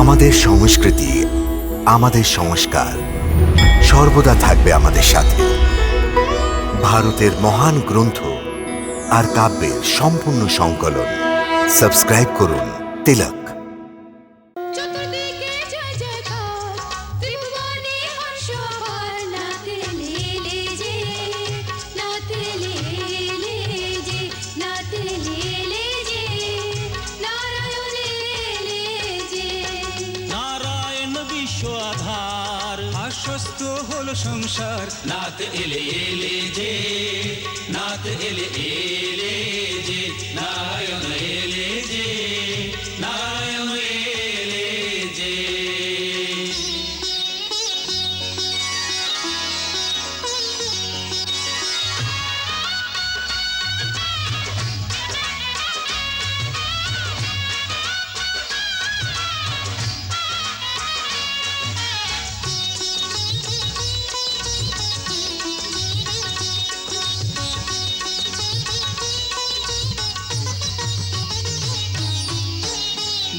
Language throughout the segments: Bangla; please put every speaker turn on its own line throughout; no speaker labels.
আমাদের সংস্কৃতি, আমাদের সংস্কার সর্বদা থাকবে আমাদের সাথে। ভারতের মহান গ্রন্থ আর কাব্যের সম্পূর্ণ সংকলন। সাবস্ক্রাইব করুন তিলক।
আশ্বস্ত হলো সংসার, নাথ এলে এলে যে, নাথ এলে এলে যে, নারায়ণ এলে যে, নারায়ণ এলে যে।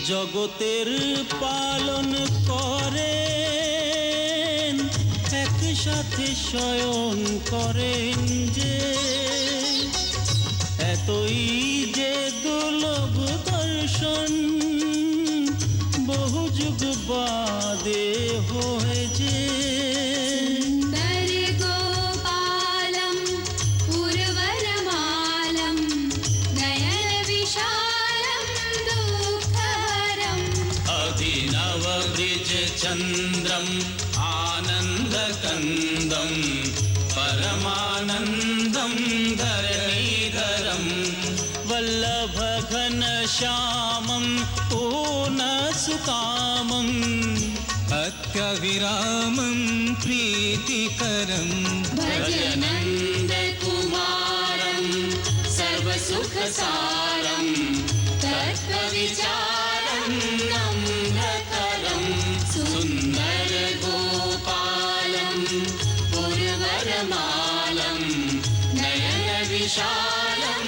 জগতের পালন করেন, একসাথে শয়ন করেন যে, এতই যে দুর্লভ দর্শন বহু যুগ বাদে হয়েছে। चन्द्रम् आनन्दकन्दं परमानन्दं धरणीधरं वल्लभघनश्यामं पूर्णसुकामं अत्यविरामं प्रीतिकरं भजनन्दकुमारं सर्वसुखसारं तत्त्वविचारं नम्रतरं सुन्दर गोपालं पुरवरमालं नयन विशालं